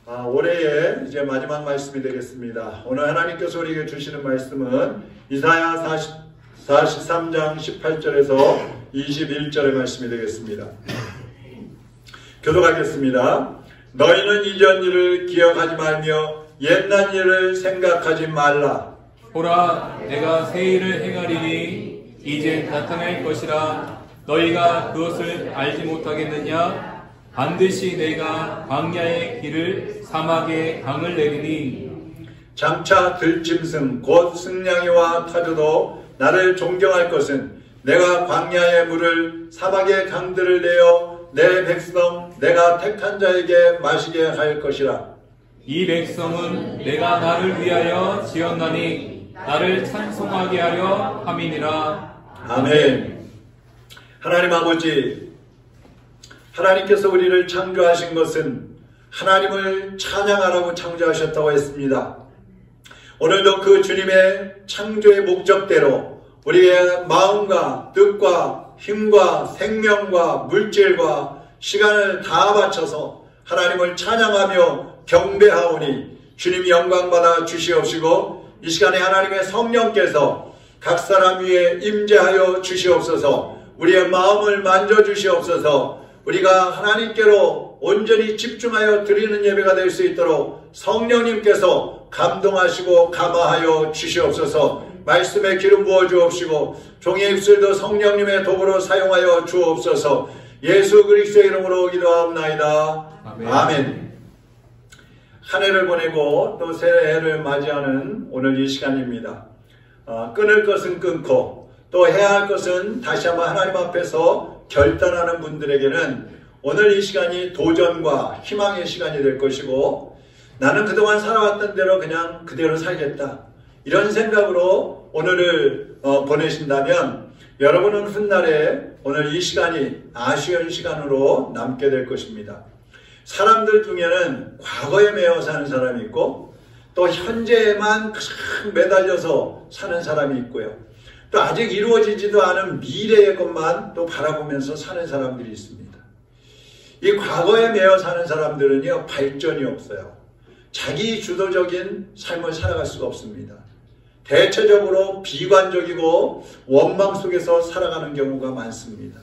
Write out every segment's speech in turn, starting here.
올해의 이제 마지막 말씀이 되겠습니다. 오늘 하나님께서 우리에게 주시는 말씀은 이사야 43장 18절에서 21절의 말씀이 되겠습니다. 교독하겠습니다. 너희는 이전 일을 기억하지 말며 옛날 일을 생각하지 말라. 보라, 내가 새 일을 행하리니 이제 나타날 것이라. 너희가 그것을 알지 못하겠느냐? 반드시 내가 광야의 길을 사막의 강을 내리니 장차 들짐승 곧 승냥이와 타조도 나를 존경할 것은 내가 광야의 물을 사막의 강들을 내어 내 백성 내가 택한 자에게 마시게 할 것이라. 이 백성은 내가 나를 위하여 지었나니 나를 찬송하게 하려 함이니라. 아멘. 하나님 아버지, 하나님께서 우리를 창조하신 것은 하나님을 찬양하라고 창조하셨다고 했습니다. 오늘도 그 주님의 창조의 목적대로 우리의 마음과 뜻과 힘과 생명과 물질과 시간을 다 바쳐서 하나님을 찬양하며 경배하오니 주님 영광받아 주시옵시고, 이 시간에 하나님의 성령께서 각 사람 위에 임재하여 주시옵소서. 우리의 마음을 만져주시옵소서. 우리가 하나님께로 온전히 집중하여 드리는 예배가 될 수 있도록 성령님께서 감동하시고 감화하여 주시옵소서. 말씀에 기름 부어 주옵시고 종의 입술도 성령님의 도구로 사용하여 주옵소서. 예수 그리스도의 이름으로 기도하옵나이다. 아멘. 아멘. 한 해를 보내고 또 새해를 맞이하는 오늘 이 시간입니다. 끊을 것은 끊고 또 해야 할 것은 다시 한번 하나님 앞에서 결단하는 분들에게는 오늘 이 시간이 도전과 희망의 시간이 될 것이고, 나는 그동안 살아왔던 대로 그냥 그대로 살겠다, 이런 생각으로 오늘을 보내신다면 여러분은 훗날에 오늘 이 시간이 아쉬운 시간으로 남게 될 것입니다. 사람들 중에는 과거에 매여 사는 사람이 있고 또 현재에만 매달려서 사는 사람이 있고요. 또 아직 이루어지지도 않은 미래의 것만 또 바라보면서 사는 사람들이 있습니다. 이 과거에 매여 사는 사람들은요, 발전이 없어요. 자기 주도적인 삶을 살아갈 수가 없습니다. 대체적으로 비관적이고 원망 속에서 살아가는 경우가 많습니다.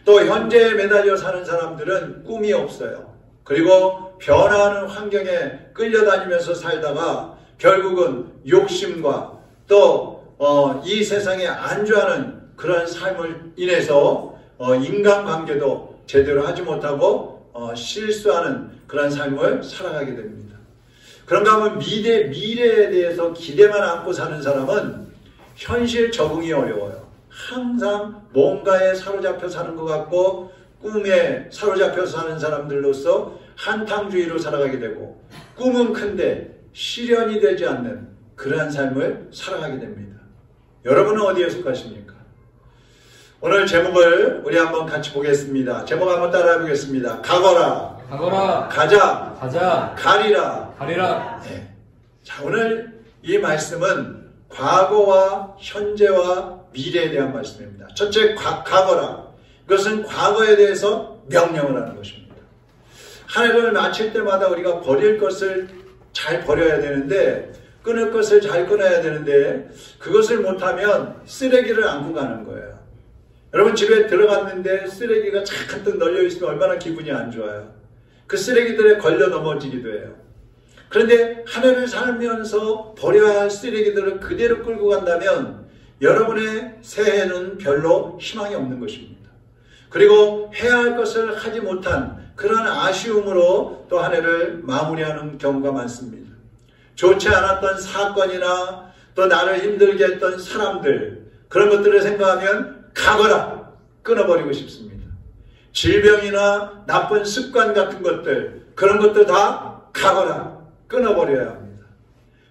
또 현재에 매달려 사는 사람들은 꿈이 없어요. 그리고 변화하는 환경에 끌려다니면서 살다가 결국은 욕심과 또 이 세상에 안주하는 그런 삶을 인해서 인간관계도 제대로 하지 못하고 실수하는 그런 삶을 살아가게 됩니다. 그런가 하면 미래에 대해서 기대만 안고 사는 사람은 현실 적응이 어려워요. 항상 뭔가에 사로잡혀 사는 것 같고 꿈에 사로잡혀 사는 사람들로서 한탕주의로 살아가게 되고, 꿈은 큰데 실현이 되지 않는 그러한 삶을 살아가게 됩니다. 여러분은 어디에 속하십니까? 오늘 제목을 우리 한번 같이 보겠습니다. 제목 한번 따라해 보겠습니다. 가거라. 가거라. 가자. 가자. 가리라. 가리라. 네. 자, 오늘 이 말씀은 과거와 현재와 미래에 대한 말씀입니다. 첫째, 가거라. 이것은 과거에 대해서 명령을 하는 것입니다. 한 해를 마칠 때마다 우리가 버릴 것을 잘 버려야 되는데, 끊을 것을 잘 끊어야 되는데, 그것을 못하면 쓰레기를 안고 가는 거예요. 여러분, 집에 들어갔는데 쓰레기가 잔뜩 널려 있으면 얼마나 기분이 안 좋아요. 그 쓰레기들에 걸려 넘어지기도 해요. 그런데 한 해를 살면서 버려야 할 쓰레기들을 그대로 끌고 간다면 여러분의 새해는 별로 희망이 없는 것입니다. 그리고 해야 할 것을 하지 못한 그런 아쉬움으로 또 한 해를 마무리하는 경우가 많습니다. 좋지 않았던 사건이나 또 나를 힘들게 했던 사람들, 그런 것들을 생각하면 가거라, 끊어버리고 싶습니다. 질병이나 나쁜 습관 같은 것들, 그런 것도 다 가거라, 끊어버려야 합니다.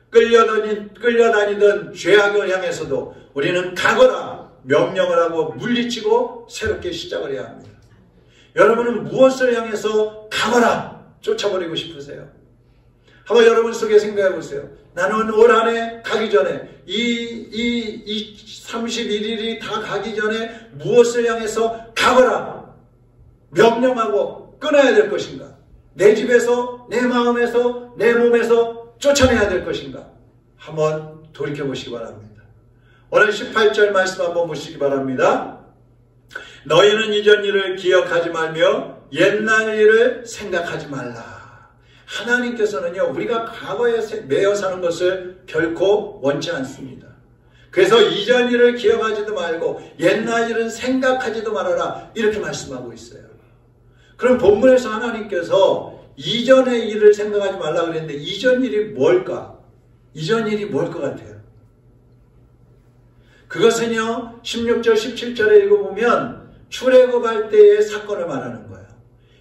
끌려다니던 죄악을 향해서도 우리는 가거라 명령을 하고 물리치고 새롭게 시작을 해야 합니다. 여러분은 무엇을 향해서 가거라 쫓아버리고 싶으세요? 한번 여러분 속에 생각해 보세요. 나는 올 한 해 가기 전에 이 31일이 다 가기 전에 무엇을 향해서 가거라 명령하고 끊어야 될 것인가? 내 집에서, 내 마음에서, 내 몸에서 쫓아내야 될 것인가? 한번 돌이켜보시기 바랍니다. 오늘 18절 말씀 한번 보시기 바랍니다. 너희는 이전 일을 기억하지 말며 옛날 일을 생각하지 말라. 하나님께서는요, 우리가 과거에 매여 사는 것을 결코 원치 않습니다. 그래서 이전 일을 기억하지도 말고 옛날 일은 생각하지도 말아라, 이렇게 말씀하고 있어요. 그럼 본문에서 하나님께서 이전의 일을 생각하지 말라 그랬는데 이전 일이 뭘까? 이전 일이 뭘 것 같아요? 그것은요, 16절 17절에 읽어보면 출애굽할 때의 사건을 말하는 거예요.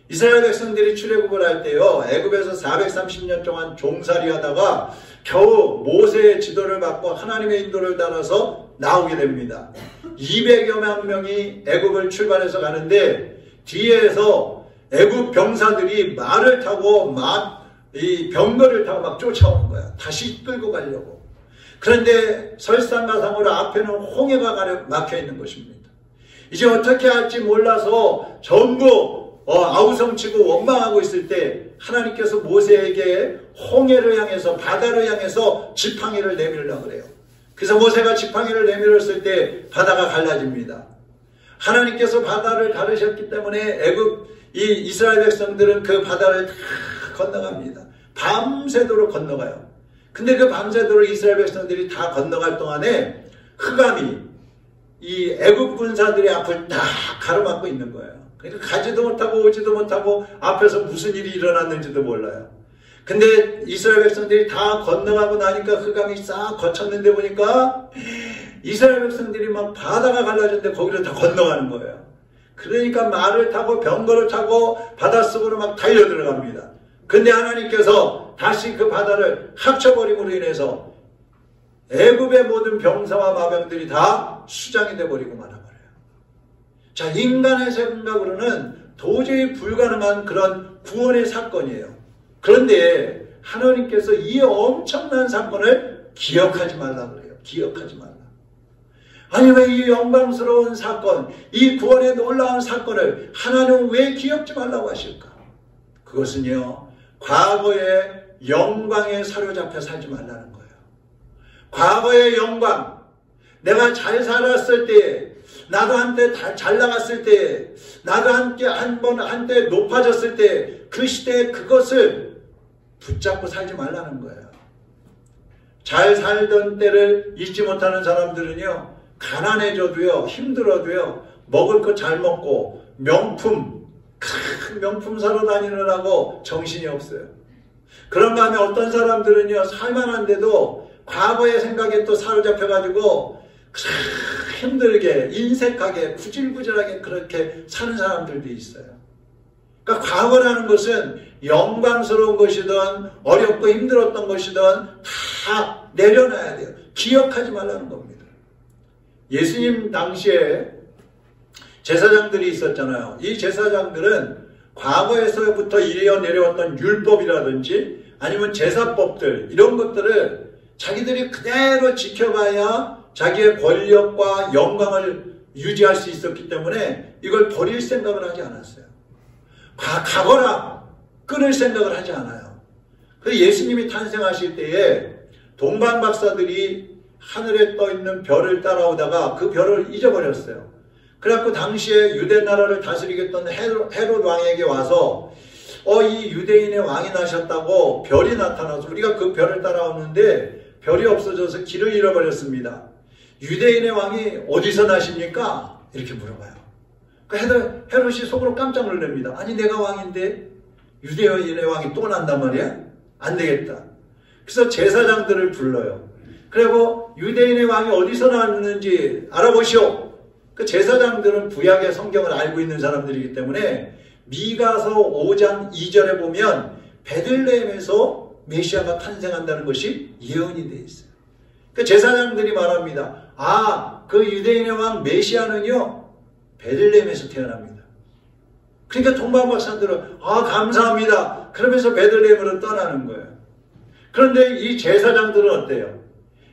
이스라엘 백성들이 출애굽을 할 때요, 애굽에서 430년 동안 종살이 하다가 겨우 모세의 지도를 받고 하나님의 인도를 따라서 나오게 됩니다. 200여만 명이 애굽을 출발해서 가는데 뒤에서 애굽 병사들이 말을 타고 이 병거를 타고 막 쫓아오는 거야. 다시 끌고 가려고. 그런데 설상가상으로 앞에는 홍해가 막혀 있는 것입니다. 이제 어떻게 할지 몰라서 전부 아우성치고 원망하고 있을 때 하나님께서 모세에게 홍해를 향해서, 바다를 향해서 지팡이를 내밀으라고 그래요. 그래서 모세가 지팡이를 내밀었을 때 바다가 갈라집니다. 하나님께서 바다를 가르셨기 때문에 이스라엘 백성들은 그 바다를 다 건너갑니다. 밤새도록 건너가요. 근데 그 밤새도록 이스라엘 백성들이 다 건너갈 동안에 흑암이 이 애굽 군사들의 앞을 다 가로막고 있는 거예요. 그러니까 가지도 못하고 오지도 못하고 앞에서 무슨 일이 일어났는지도 몰라요. 근데 이스라엘 백성들이 다 건너가고 나니까 흑암이 싹 거쳤는데 보니까 이스라엘 백성들이 막 바다가 갈라졌는데 거기를 다 건너가는 거예요. 그러니까 말을 타고 병거를 타고 바닷속으로 막 달려 들어갑니다. 근데 하나님께서 다시 그 바다를 합쳐버림으로 인해서 애굽의 모든 병사와 마병들이 다 수장이 돼버리고 말아버려요. 자, 인간의 생각으로는 도저히 불가능한 그런 구원의 사건이에요. 그런데 하나님께서 이 엄청난 사건을 기억하지 말라 그래요. 기억하지 말라. 아니, 왜 이 영광스러운 사건, 이 구원의 놀라운 사건을 하나님은 왜 기억지 말라고 하실까? 그것은요, 과거의 영광에 사로잡혀 살지 말라는 거예요. 과거의 영광, 내가 잘 살았을 때, 나도 한때 잘 나갔을 때, 나도 한때 높아졌을 때, 그 시대에 그것을 붙잡고 살지 말라는 거예요. 잘 살던 때를 잊지 못하는 사람들은요, 가난해져도요, 힘들어도요, 먹을 거 잘 먹고 큰 명품 사러 다니느라고 정신이 없어요. 그런 다음에 어떤 사람들은요, 살만한데도 과거의 생각에 또 사로잡혀가지고 힘들게, 인색하게, 구질구질하게 그렇게 사는 사람들도 있어요. 그러니까 과거라는 것은 영광스러운 것이든 어렵고 힘들었던 것이든 다 내려놔야 돼요. 기억하지 말라는 겁니다. 예수님 당시에 제사장들이 있었잖아요. 이 제사장들은 과거에서부터 이어 내려왔던 율법이라든지 아니면 제사법들, 이런 것들을 자기들이 그대로 지켜가야 자기의 권력과 영광을 유지할 수 있었기 때문에 이걸 버릴 생각을 하지 않았어요. 가거라 끊을 생각을 하지 않아요. 그래서 예수님이 탄생하실 때에 동방 박사들이 하늘에 떠 있는 별을 따라오다가 그 별을 잊어버렸어요. 그래갖고 당시에 유대 나라를 다스리겠던 헤롯 왕에게 와서 이 유대인의 왕이 나셨다고 별이 나타나서 우리가 그 별을 따라오는데 별이 없어져서 길을 잃어버렸습니다. 유대인의 왕이 어디서 나십니까? 이렇게 물어봐요. 헤롯이 속으로 깜짝 놀랍니다. 아니, 내가 왕인데 유대인의 왕이 또 난단 말이야? 안 되겠다. 그래서 제사장들을 불러요. 그리고 유대인의 왕이 어디서 나왔는지 알아보시오. 그 제사장들은 구약의 성경을 알고 있는 사람들이기 때문에 미가서 5장 2절에 보면 베들레헴에서 메시아가 탄생한다는 것이 예언이 되어 있어요. 그 제사장들이 말합니다. 그 유대인의 왕 메시아는요, 베들레헴에서 태어납니다. 그러니까 동방 박사들은 감사합니다. 그러면서 베들레헴으로 떠나는 거예요. 그런데 이 제사장들은 어때요?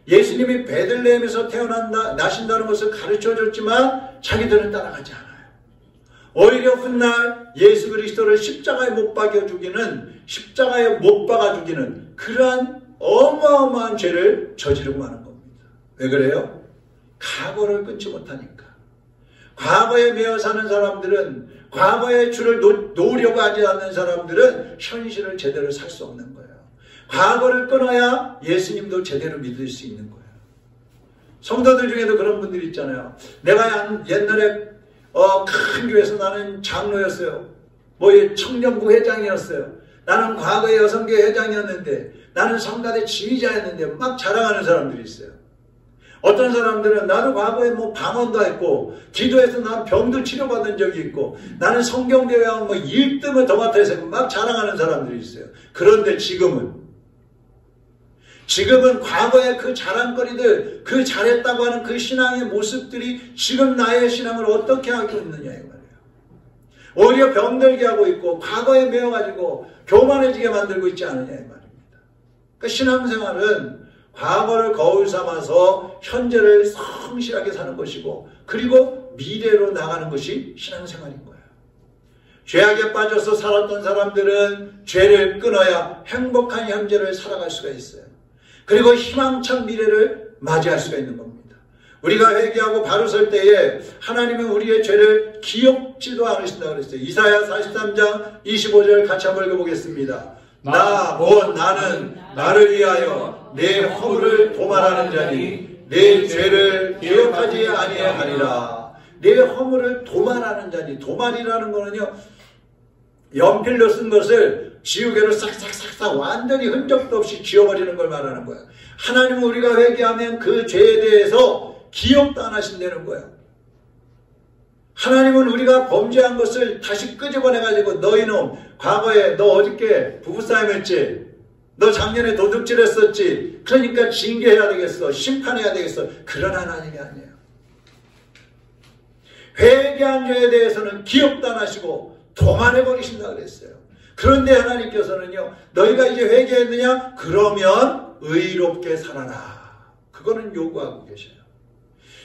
예수님이 베들레헴에서 나신다는 것을 가르쳐줬지만 자기들은 따라가지 않아요. 오히려 훗날 예수 그리스도를 십자가에 못 박아 죽이는, 십자가에 못 박아 죽이는 그러한 어마어마한 죄를 저지르고 마는 겁니다. 왜 그래요? 과거를 끊지 못하니까. 과거에 매여 사는 사람들은, 과거의 주를 놓으려고 하지 않는 사람들은 현실을 제대로 살 수 없는 거예요. 과거를 끊어야 예수님도 제대로 믿을 수 있는 거예요. 성도들 중에도 그런 분들이 있잖아요. 내가 옛날에 큰 교회에서 나는 장로였어요. 청년부 회장이었어요. 나는 과거에 여성교회 회장이었는데, 나는 성가대 지휘자였는데 막 자랑하는 사람들이 있어요. 어떤 사람들은 나도 과거에 방언도 했고, 기도해서 난 병도 치료받은 적이 있고, 나는 성경대회하고 1등을 더 맡아서 막 자랑하는 사람들이 있어요. 그런데 지금은 과거의 그 자랑거리들, 그 잘했다고 하는 그 신앙의 모습들이 지금 나의 신앙을 어떻게 하고 있느냐 이 말이에요. 오히려 병들게 하고 있고 과거에 매여가지고 교만해지게 만들고 있지 않느냐 이 말입니다. 그러니까 신앙생활은 과거를 거울 삼아서 현재를 성실하게 사는 것이고, 그리고 미래로 나가는 것이 신앙생활인 거예요. 죄악에 빠져서 살았던 사람들은 죄를 끊어야 행복한 현재를 살아갈 수가 있어요. 그리고 희망찬 미래를 맞이할 수가 있는 겁니다. 우리가 회개하고 바로 설 때에 하나님은 우리의 죄를 기억지도 않으신다고 그랬어요. 이사야 43장 25절 같이 한번 읽어보겠습니다. 나는 나를 위하여 내 허물을 도말하는 자니 내 죄를 기억하지 아니하리라. 내 허물을 도말하는 자니, 도말이라는 거는요, 연필로 쓴 것을 지우개로 싹싹싹싹 완전히 흔적도 없이 지워버리는 걸 말하는 거예요. 하나님은 우리가 회개하면 그 죄에 대해서 기억도 안 하신다는 거예요. 하나님은 우리가 범죄한 것을 다시 끄집어내가지고, 너 이놈, 과거에 너 어저께 부부싸움 했지, 너 작년에 도둑질 했었지, 그러니까 징계해야 되겠어, 심판해야 되겠어, 그런 하나님이 아니에요. 회개한 죄에 대해서는 기억도 안 하시고 도만해버리신다 그랬어요. 그런데 하나님께서는요, 너희가 이제 회개했느냐? 그러면 의롭게 살아라. 그거는 요구하고 계셔요.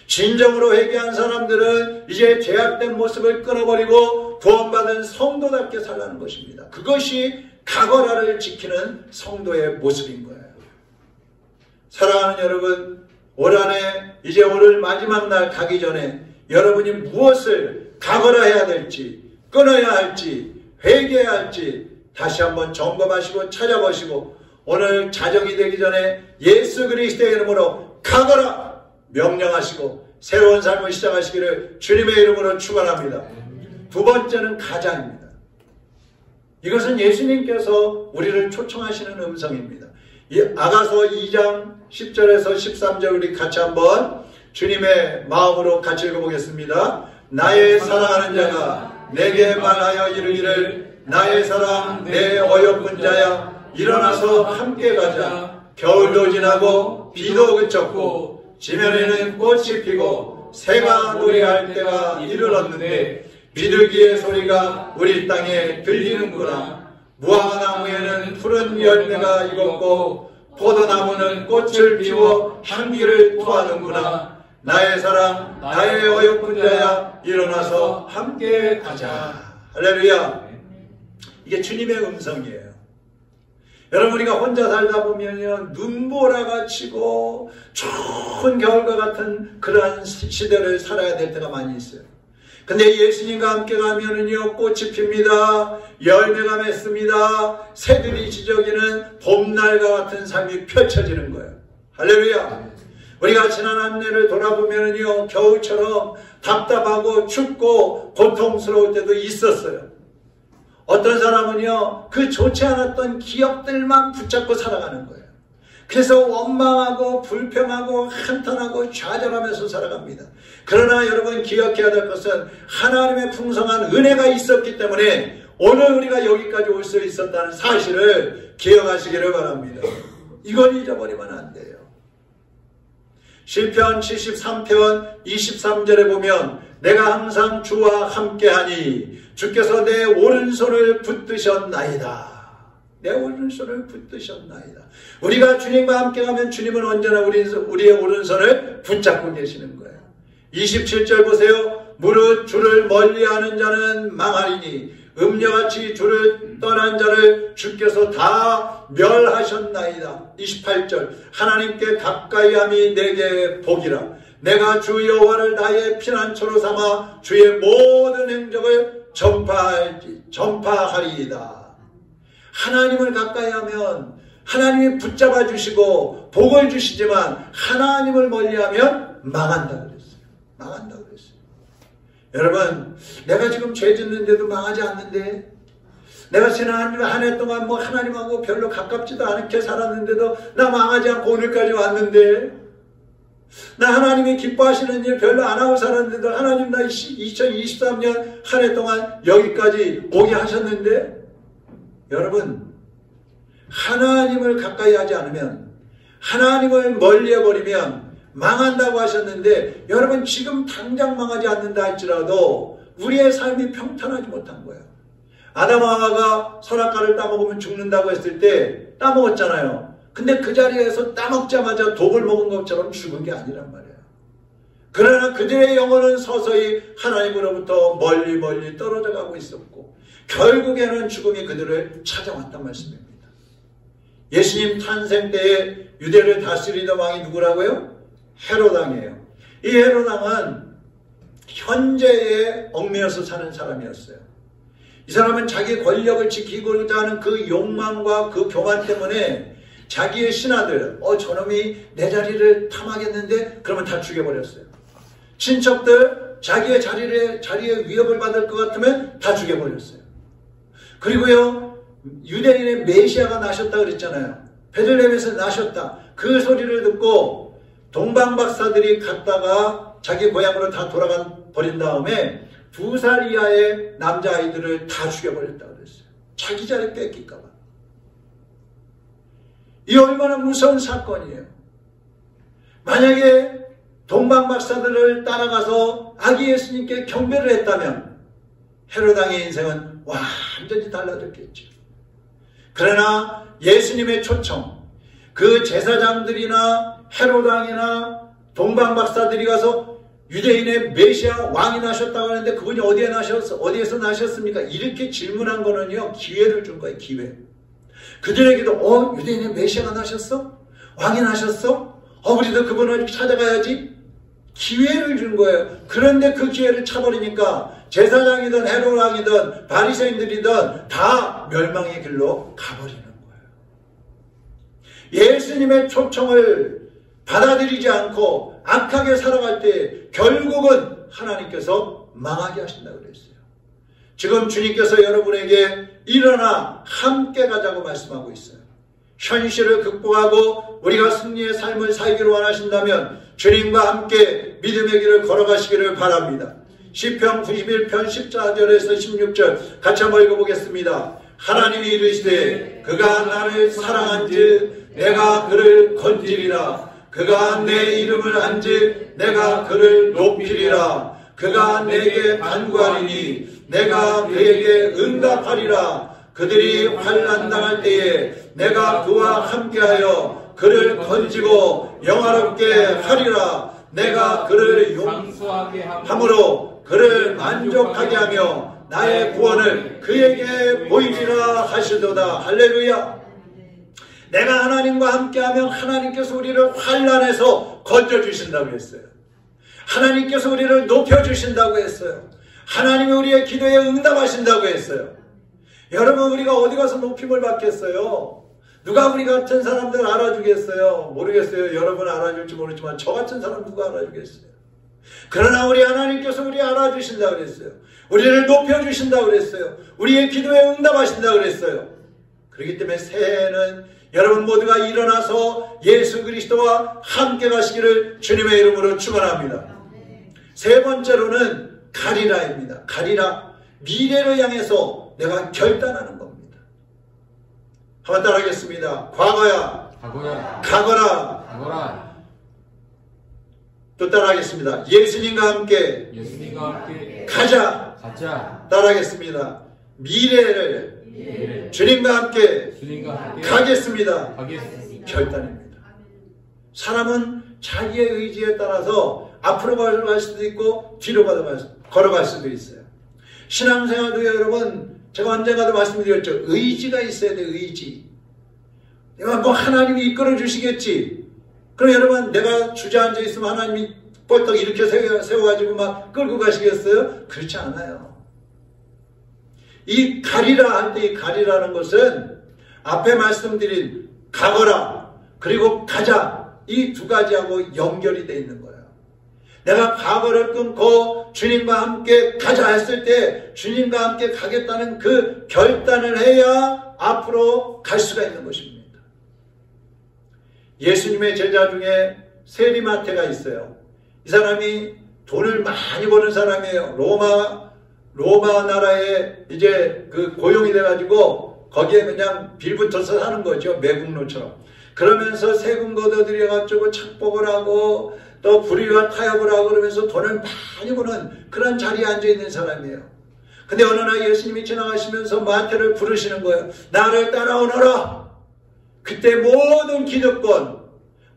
진정으로 회개한 사람들은 이제 죄악된 모습을 끊어버리고 구원받은 성도답게 살라는 것입니다. 그것이 가거라를 지키는 성도의 모습인 거예요. 사랑하는 여러분, 올 한해 이제 오늘 마지막 날 가기 전에 여러분이 무엇을 가거라 해야 될지, 끊어야 할지, 회개해야 할지 다시 한번 점검하시고 찾아보시고, 오늘 자정이 되기 전에 예수 그리스도의 이름으로 가거라 명령하시고 새로운 삶을 시작하시기를 주님의 이름으로 축원합니다. 두 번째는 가자입니다. 이것은 예수님께서 우리를 초청하시는 음성입니다. 아가서 2장 10절에서 13절 우리 같이 한번 주님의 마음으로 같이 읽어보겠습니다. 나의 사랑하는 자가 내게 말하여 이르기를, 나의 사랑 내 어여쁜 자야, 일어나서 함께 가자. 겨울도 지나고 비도 그쳤고 지면에는 꽃이 피고 새가 노래할 때가 이르렀는데 비둘기의 소리가 우리 땅에 들리는구나. 무화과나무에는 푸른 열매가 익었고 포도나무는 꽃을 피워 향기를 토하는구나. 나의 사랑 나의 어여쁜 자야, 일어나서 함께 가자. 할렐루야. 이게 주님의 음성이에요. 여러분, 우리가 혼자 살다 보면요, 눈보라가 치고 추운 겨울과 같은 그러한 시대를 살아야 될 때가 많이 있어요. 근데 예수님과 함께 가면은요, 꽃이 핍니다. 열매가 맺습니다. 새들이 지저귀는 봄날과 같은 삶이 펼쳐지는 거예요. 할렐루야. 우리가 지난 한 해를 돌아보면은요, 겨울처럼 답답하고 춥고 고통스러울 때도 있었어요. 어떤 사람은요, 그 좋지 않았던 기억들만 붙잡고 살아가는 거예요. 그래서 원망하고 불평하고 한탄하고 좌절하면서 살아갑니다. 그러나 여러분, 기억해야 될 것은 하나님의 풍성한 은혜가 있었기 때문에 오늘 우리가 여기까지 올 수 있었다는 사실을 기억하시기를 바랍니다. 이걸 잊어버리면 안 돼요. 시편 73편 23절에 보면 내가 항상 주와 함께하니 주께서 내 오른손을 붙드셨나이다. 내 오른손을 붙드셨나이다. 우리가 주님과 함께 가면 주님은 언제나 우리의 오른손을 붙잡고 계시는 거예요. 27절 보세요. 무릇 주를 멀리하는 자는 망하리니 음녀같이 주를 떠난 자를 주께서 다 멸하셨나이다. 28절 하나님께 가까이함이 내게 복이라. 내가 주 여호와를 나의 피난처로 삼아 주의 모든 행적을 전파하리이다. 하나님을 가까이하면 하나님이 붙잡아 주시고 복을 주시지만 하나님을 멀리하면 망한다고 그랬어요. 망한다고 그랬어요. 여러분, 내가 지금 죄 짓는데도 망하지 않는데, 내가 지난 한 해 동안 뭐 하나님하고 별로 가깝지도 않게 살았는데도 나 망하지 않고 오늘까지 왔는데, 나 하나님이 기뻐하시는 일 별로 안 하고 살았는데도 하나님 나 2023년 한 해 동안 여기까지 오게 하셨는데, 여러분, 하나님을 가까이 하지 않으면, 하나님을 멀리해버리면 망한다고 하셨는데, 여러분 지금 당장 망하지 않는다 할지라도 우리의 삶이 평탄하지 못한 거예요. 아담과 하와가 선악과를 따먹으면 죽는다고 했을 때 따먹었잖아요. 근데 그 자리에서 따먹자마자 독을 먹은 것처럼 죽은 게 아니란 말이에요. 그러나 그들의 영혼은 서서히 하나님으로부터 멀리 떨어져 가고 있었고 결국에는 죽음이 그들을 찾아왔단 말씀입니다. 예수님 탄생 때에 유대를 다스리던 왕이 누구라고요? 헤롯왕이에요. 이 헤롯왕은 현재에 얽매여서 사는 사람이었어요. 이 사람은 자기 권력을 지키고자 하는 그 욕망과 그 교만 때문에 자기의 신하들, 저놈이 내 자리를 탐하겠는데 그러면 다 죽여버렸어요. 친척들, 자기의 자리에 위협을 받을 것 같으면 다 죽여버렸어요. 그리고요, 유대인의 메시아가 나셨다 그랬잖아요. 베들레헴에서 나셨다. 그 소리를 듣고 동방박사들이 갔다가 자기 고향으로 다 돌아가 버린 다음에 2살 이하의 남자아이들을 다 죽여버렸다고 그랬어요. 자기 자리 뺏길까 봐. 이 얼마나 무서운 사건이에요. 만약에 동방박사들을 따라가서 아기 예수님께 경배를 했다면 헤롯왕의 인생은 완전히 달라졌겠죠. 그러나 예수님의 초청, 그 제사장들이나 헤롯왕이나 동방박사들이 가서 유대인의 메시아 왕이 나셨다고 하는데 그분이 어디에서 나셨습니까? 이렇게 질문한 거는요, 기회를 준 거예요, 기회. 그들에게도, 유대인의 메시아가 나셨어? 왕이 나셨어? 우리도 그분을 찾아가야지? 기회를 준 거예요. 그런데 그 기회를 차버리니까 제사장이든 헤롯왕이든 바리새인들이든 다 멸망의 길로 가버리는 거예요. 예수님의 초청을 받아들이지 않고 악하게 살아갈 때 결국은 하나님께서 망하게 하신다고 그랬어요. 지금 주님께서 여러분에게 일어나 함께 가자고 말씀하고 있어요. 현실을 극복하고 우리가 승리의 삶을 살기를 원하신다면 주님과 함께 믿음의 길을 걸어가시기를 바랍니다. 시편 91편 14절에서 16절 같이 한번 읽어보겠습니다. 하나님이 이르시되 그가 나를 사랑한즉 내가 그를 건지리라. 그가 내 이름을 안즉 내가 그를 높이리라. 그가 내게 간구하리니 내가 그에게 응답하리라. 그들이 환난 당할 때에 내가 그와 함께하여 그를 건지고 영화롭게 하리라. 내가 그를 용서하게 함으로 그를 만족하게 하며 나의 구원을 그에게 보이리라 하시도다. 할렐루야. 내가 하나님과 함께하면 하나님께서 우리를 환난에서 건져주신다고 했어요. 하나님께서 우리를 높여주신다고 했어요. 하나님이 우리의 기도에 응답하신다고 했어요. 여러분, 우리가 어디 가서 높임을 받겠어요? 누가 우리 같은 사람들 알아주겠어요? 모르겠어요. 여러분 알아줄지 모르지만 저 같은 사람 누가 알아주겠어요? 그러나 우리 하나님께서 우리 알아주신다고 그랬어요. 우리를 높여주신다고 그랬어요. 우리의 기도에 응답하신다고 그랬어요. 그렇기 때문에 새해에는 여러분 모두가 일어나서 예수 그리스도와 함께 가시기를 주님의 이름으로 축원합니다. 세 번째로는 가리라입니다. 가리라. 미래를 향해서 내가 결단하는 겁니다. 한번 따라하겠습니다. 과거야. 가거라. 또 따라하겠습니다. 예수님과 함께 가자. 따라하겠습니다. 미래를 주님과 함께 가겠습니다. 결단입니다. 사람은 자기의 의지에 따라서 앞으로 갈 수도 있고 뒤로 가도 갈 수도 있고 걸어갈 수도 있어요. 신앙생활도 여러분, 제가 언젠가도 말씀드렸죠. 의지가 있어야 돼요. 의지. 내가 뭐 하나님이 이끌어 주시겠지. 그럼 여러분, 내가 주저앉아 있으면 하나님이 벌떡 이렇게 세워가지고 막 끌고 가시겠어요? 그렇지 않아요. 이 가리라 할 때 이 가리라는 것은 앞에 말씀드린 가거라 그리고 가자, 이 두 가지하고 연결이 되어 있는 거예요. 내가 과거를 끊고 주님과 함께 가자 했을 때 주님과 함께 가겠다는 그 결단을 해야 앞으로 갈 수가 있는 것입니다. 예수님의 제자 중에 세리마태가 있어요. 이 사람이 돈을 많이 버는 사람이에요. 로마 나라에 이제 그 고용이 돼가지고 거기에 그냥 빌붙어서 사는 거죠. 매국노처럼. 그러면서 세금 걷어들여가지고 착복을 하고 또 불의와 타협을 하고 그러면서 돈을 많이 버는 그런 자리에 앉아있는 사람이에요. 근데 어느 날 예수님이 지나가시면서 마태를 부르시는 거예요. 나를 따라오너라. 그때 모든 기득권,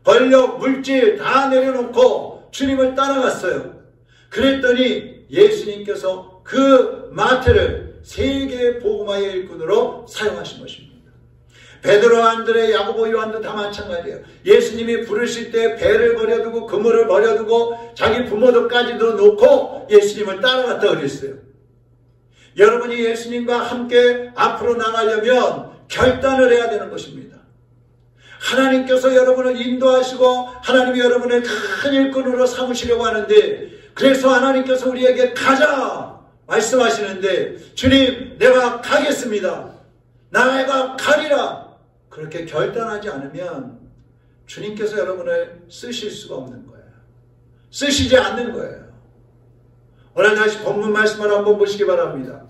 권력, 물질 다 내려놓고 주님을 따라갔어요. 그랬더니 예수님께서 그 마태를 세계의 복음화의 일꾼으로 사용하신 것입니다. 베드로, 안드레, 야고보, 요한도 다 마찬가지예요. 예수님이 부르실 때 배를 버려두고 그물을 버려두고 자기 부모들까지도 놓고 예수님을 따라갔다 그랬어요. 여러분이 예수님과 함께 앞으로 나가려면 결단을 해야 되는 것입니다. 하나님께서 여러분을 인도하시고 하나님이 여러분을 큰 일꾼으로 삼으시려고 하는데, 그래서 하나님께서 우리에게 가자 말씀하시는데, 주님 내가 가겠습니다, 내가 가리라, 그렇게 결단하지 않으면 주님께서 여러분을 쓰실 수가 없는 거예요. 쓰시지 않는 거예요. 오늘 다시 본문 말씀을 한번 보시기 바랍니다.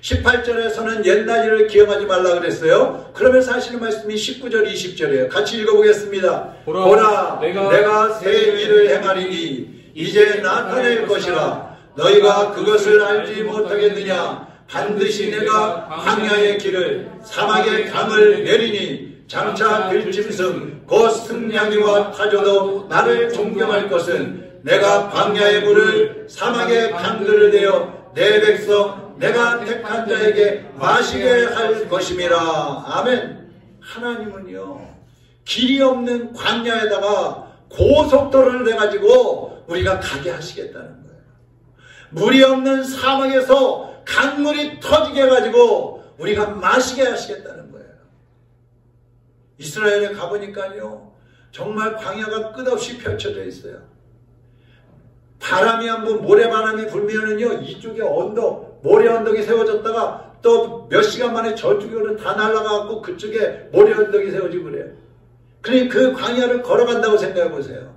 18절에서는 옛날 일을 기억하지 말라 그랬어요. 그러면서 하시는 말씀이 19절 20절이에요. 같이 읽어보겠습니다. 보라 내가 새 일을 행하리니 이제 나타낼 것이라. 너희가 그것을 알지 못하겠느냐. 반드시 내가 광야의 길을 사막의 강을 내리니 장차 들짐승 곧 승냥이와 타조도 나를 존경할 것은 내가 광야의 물을 사막의 강들을 내어 내 백성 내가 택한 자에게 마시게 할 것임이라. 아멘. 하나님은요, 길이 없는 광야에다가 고속도로를 내가지고 우리가 가게 하시겠다는 거예요. 물이 없는 사막에서 강물이 터지게 해가지고 우리가 마시게 하시겠다는 거예요. 이스라엘에 가보니까요, 정말 광야가 끝없이 펼쳐져 있어요. 바람이 한번 모래바람이 불면은요, 이쪽에 언덕, 모래 언덕이 세워졌다가 또 몇 시간 만에 저쪽으로 다 날아가고 그쪽에 모래 언덕이 세워지고 그래요. 그러니까 그 광야를 걸어간다고 생각해 보세요.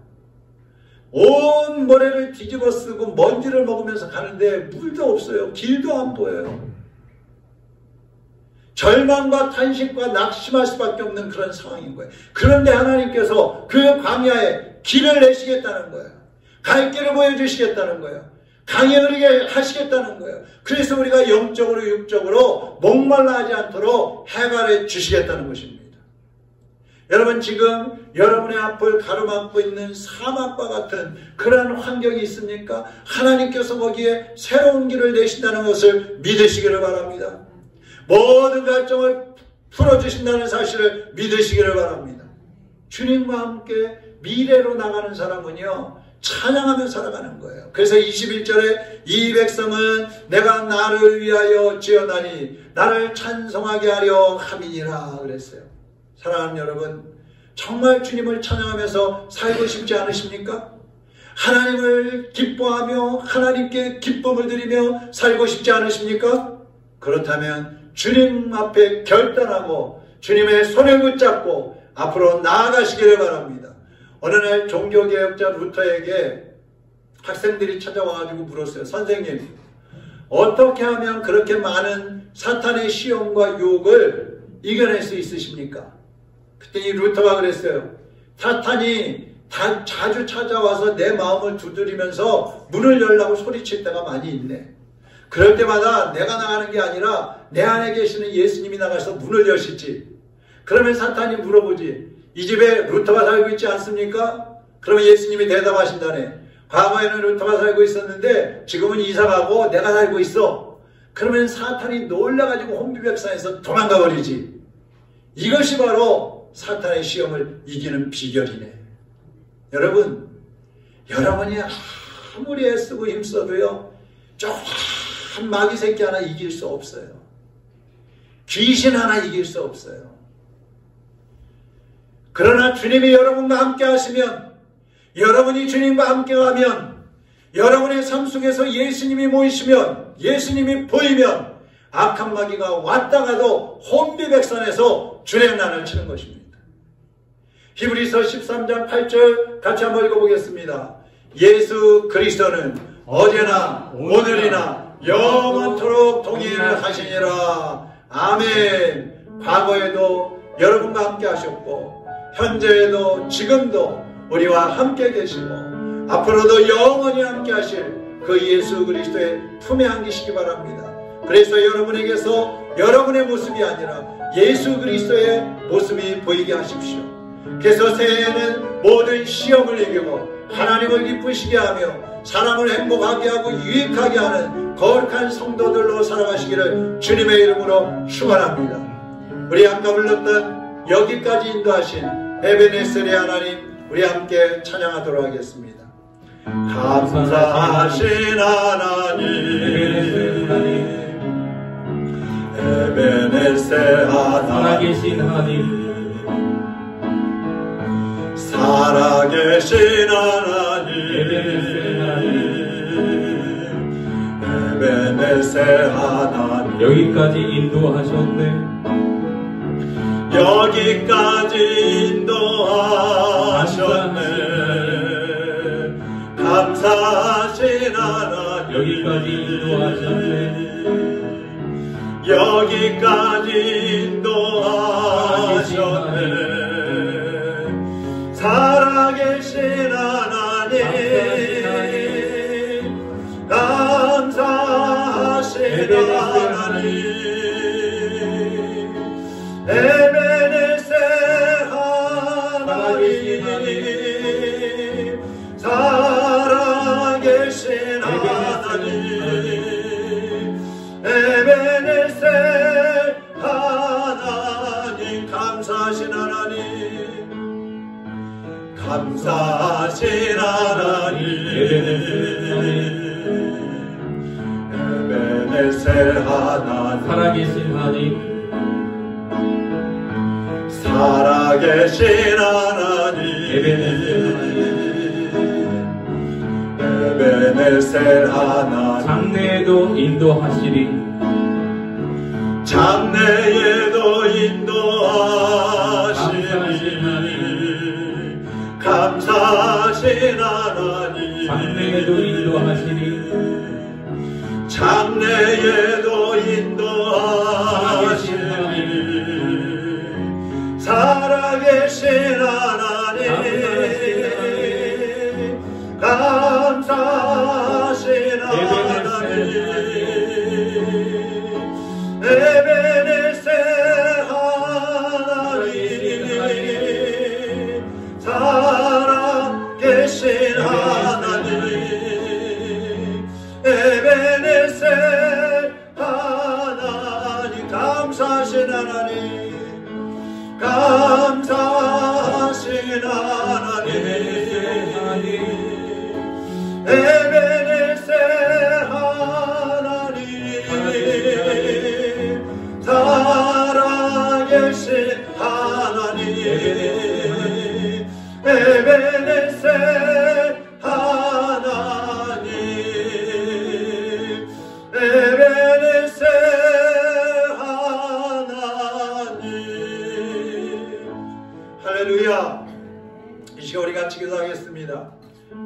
온 모래를 뒤집어 쓰고 먼지를 먹으면서 가는데 물도 없어요. 길도 안 보여요. 절망과 탄식과 낙심할 수밖에 없는 그런 상황인 거예요. 그런데 하나님께서 그 광야에 길을 내시겠다는 거예요. 갈 길을 보여주시겠다는 거예요. 강에 흐르게 하시겠다는 거예요. 그래서 우리가 영적으로 육적으로 목말라 하지 않도록 해갈해 주시겠다는 것입니다. 여러분, 지금 여러분의 앞을 가로막고 있는 사막과 같은 그런 환경이 있습니까? 하나님께서 거기에 새로운 길을 내신다는 것을 믿으시기를 바랍니다. 모든 갈증을 풀어주신다는 사실을 믿으시기를 바랍니다. 주님과 함께 미래로 나가는 사람은요, 찬양하며 살아가는 거예요. 그래서 21절에 이 백성은 내가 나를 위하여 지었나니 나를 찬송하게 하려 함이니라 그랬어요. 사랑하는 여러분, 정말 주님을 찬양하면서 살고 싶지 않으십니까? 하나님을 기뻐하며 하나님께 기쁨을 드리며 살고 싶지 않으십니까? 그렇다면 주님 앞에 결단하고 주님의 손을 붙잡고 앞으로 나아가시기를 바랍니다. 어느 날 종교개혁자 루터에게 학생들이 찾아와가지고 물었어요. 선생님, 어떻게 하면 그렇게 많은 사탄의 시험과 유혹을 이겨낼 수 있으십니까? 그랬더니 루터가 그랬어요. 사탄이 자주 찾아와서 내 마음을 두드리면서 문을 열라고 소리칠 때가 많이 있네. 그럴 때마다 내가 나가는 게 아니라 내 안에 계시는 예수님이 나가서 문을 여시지. 그러면 사탄이 물어보지. 이 집에 루터가 살고 있지 않습니까? 그러면 예수님이 대답하신다네. 과거에는 루터가 살고 있었는데 지금은 이사가고 내가 살고 있어. 그러면 사탄이 놀라가지고 혼비백산에서 도망가 버리지. 이것이 바로 사탄의 시험을 이기는 비결이네. 여러분, 여러분이 아무리 애쓰고 힘써도요, 조그만 마귀 새끼 하나 이길 수 없어요. 귀신 하나 이길 수 없어요. 그러나 주님이 여러분과 함께 하시면, 여러분이 주님과 함께 가면, 여러분의 삶 속에서 예수님이 모이시면, 예수님이 보이면 악한 마귀가 왔다가도 혼비백산에서 주의 난을 치는 것입니다. 히브리서 13장 8절 같이 한번 읽어보겠습니다. 예수 그리스도는 어제나 오늘이나 영원토록 동일을 하시니라. 아멘. 과거에도 여러분과 함께 하셨고 현재에도 지금도 우리와 함께 계시고 앞으로도 영원히 함께 하실 그 예수 그리스도의 품에 안기시기 바랍니다. 그래서 여러분에게서 여러분의 모습이 아니라 예수 그리스도의 모습이 보이게 하십시오. 그래서 새해에는 모든 시험을 이기고 하나님을 기쁘시게 하며 사람을 행복하게 하고 유익하게 하는 거룩한 성도들로 살아가시기를 주님의 이름으로 축원합니다. 우리 아까 불렀던 여기까지 인도하신 에베네셀의 하나님, 우리 함께 찬양하도록 하겠습니다. 감사하신 하나님, 에베네셀 하나님, 살아계신 하나님, 살아계신 하나님, 에베네셀 하나님, 여기까지 인도하셨네, 여기까지 인도하셨네. 감사하신 하나님, 여기까지 인도하셨네, 여기까지 인도하셨네. 살아계신 하나님, 감사하신 하나님, 에베네셀 하나님, 살아계신 하나님, 에베네셀 하나님, 감사하신 하나님, 감사하신 하나님, 에베네셀 하나님, 살아계신 하나님, 살아계신 하나님, 에베네셀 하나님, 장래에도 인도하시리, 장래에도 인도하시리. 감사하신 하나님, 장래에도 인도하시리, 장래에도 인도하시리. 살아계신 하나님, 감사하신 하나님, 에베네셀 하나님, 살아계신 하나님, 에베네셀 하나님, 감사하신 하나님, 감사하신 하나님, 에베네셀 하나님, 살아계신 하나님, 에베네셀 하나님, 에베네셀 하나님. 할렐루야. 이 시간 우리 같이 기도하겠습니다.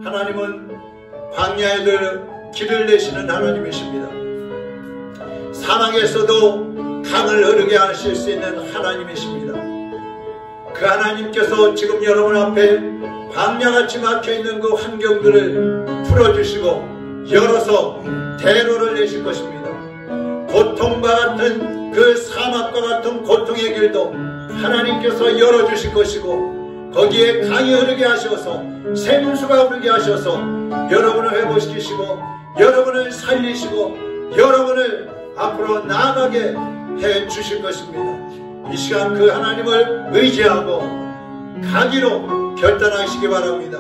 하나님은 광야에도 길을 내시는 하나님이십니다. 사막에서도 강을 흐르게 하실 수 있는 하나님이십니다. 그 하나님께서 지금 여러분 앞에 광야같이 막혀있는 그 환경들을 풀어주시고 열어서 대로를 내실 것입니다. 고통과 같은 그 사막과 같은 고통의 길도 하나님께서 열어주실 것이고 거기에 강이 흐르게 하셔서 생수가 흐르게 하셔서 여러분을 회복시키시고 여러분을 살리시고 여러분을 앞으로 나아가게 해 주실 것입니다. 이 시간 그 하나님을 의지하고 가기로 결단하시기 바랍니다.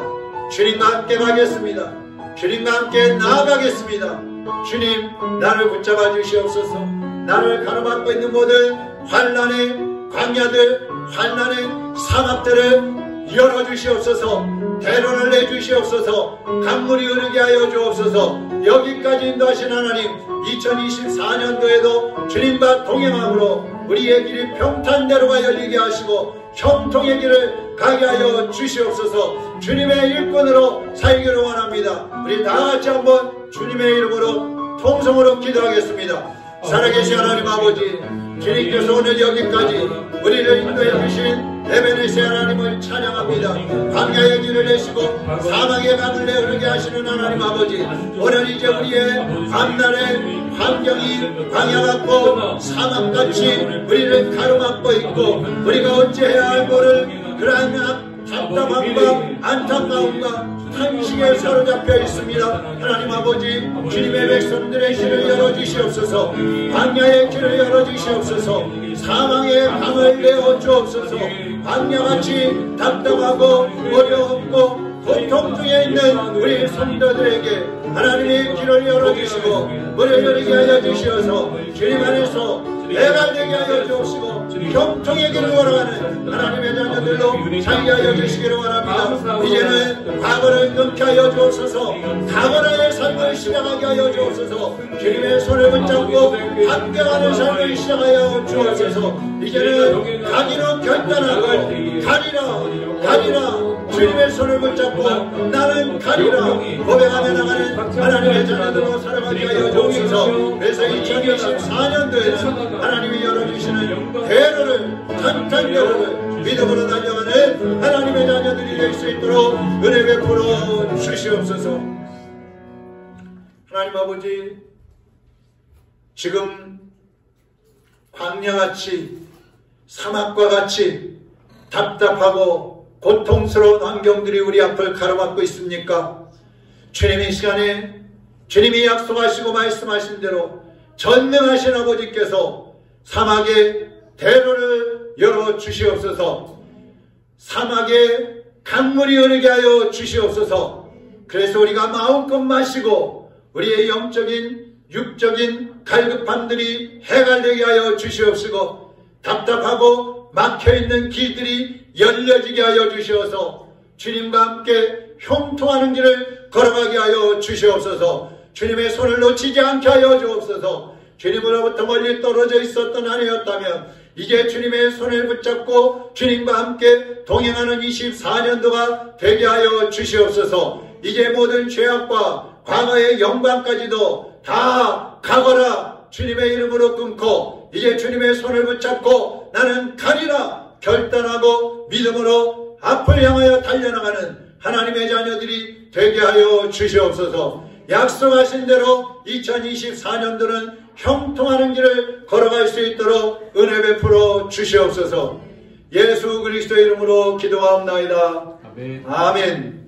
주님과 함께 가겠습니다. 주님과 함께 나아가겠습니다. 주님, 나를 붙잡아 주시옵소서. 나를 가로막고 있는 모든 환난의 광야들, 환난의 사막들을 열어주시옵소서. 대로를 내주시옵소서. 강물이 흐르게 하여 주옵소서. 여기까지 인도하신 하나님, 2024년도에도 주님과 동행함으로 우리의 길이 평탄대로가 열리게 하시고 형통의 길을 가게 하여 주시옵소서. 주님의 일꾼으로 살기를 원합니다. 우리 다같이 한번 주님의 이름으로 통성으로 기도하겠습니다. 살아계신 하나님 아버지, 주님께서 오늘 여기까지 우리를 인도해 주신 에베네세 하나님을 찬양합니다. 광야의 길을 내시고 사막의 강을 내흐르게 하시는 하나님 아버지, 오늘 이제 우리의 밤날의 환경이 광야 같고 사막같이 우리를 가로막고 있고 우리가 어찌해야 할 모를 그러한 답답함과 안타까움과 탄식에 사로잡혀 있습니다. 하나님 아버지, 주님의 백성들의 길을 열어주시옵소서. 광야의 길을 열어주시옵소서. 사망의 강을 내어주옵소서. 광야같이 답답하고 어려웠고 고통 중에 있는 우리 성도들에게 하나님의 길을 열어주시고 문을 열게 하여 주시어서 주님 안에서 내가 되게 하여 주옵시고 형통의 길을 걸어가는 하나님의 자녀들로 살게 하여 주시기를 원합니다. 이제는 과거를 끊게 하여 주옵소서. 과거의 삶을 시작하게 하여 주옵소서. 주님의 손을 붙잡고 함께하는 삶을 시작하여 주옵소서. 이제는 가기로 결단하고 가리라 주님의 손을 붙잡고 나는 가리라 고백하며 나가는 하나님의 자녀들로 살아가게 하여 주옵소서. 그래서 2024년도에는 하나님이 열어주시는 대로를 탄탄대로를 믿음으로 달려가는 하나님의 자녀들이 될 수 있도록 은혜 베풀어 주시옵소서. 하나님 아버지, 지금 광야같이 사막과 같이 답답하고 고통스러운 환경들이 우리 앞을 가로막고 있습니까? 주님, 이 시간에 주님이 약속하시고 말씀하신 대로 전능하신 아버지께서 사막의 대로를 열어주시옵소서. 사막에 강물이 흐르게 하여 주시옵소서. 그래서 우리가 마음껏 마시고 우리의 영적인 육적인 갈급함들이 해갈되게 하여 주시옵시고 답답하고 막혀있는 길들이 열려지게 하여 주시어서 주님과 함께 형통하는 길을 걸어가게 하여 주시옵소서. 주님의 손을 놓치지 않게 하여 주옵소서. 주님으로부터 멀리 떨어져 있었던 아내였다면 이제 주님의 손을 붙잡고 주님과 함께 동행하는 24년도가 되게 하여 주시옵소서. 이제 모든 죄악과 과거의 영광까지도 다 가거라 주님의 이름으로 끊고 이제 주님의 손을 붙잡고 나는 가리라 결단하고 믿음으로 앞을 향하여 달려나가는 하나님의 자녀들이 되게 하여 주시옵소서. 약속하신 대로 2024년도는 형통하는 길을 걸어갈 수 있도록 은혜 베풀어 주시옵소서. 예수 그리스도의 이름으로 기도하옵나이다. 아멘.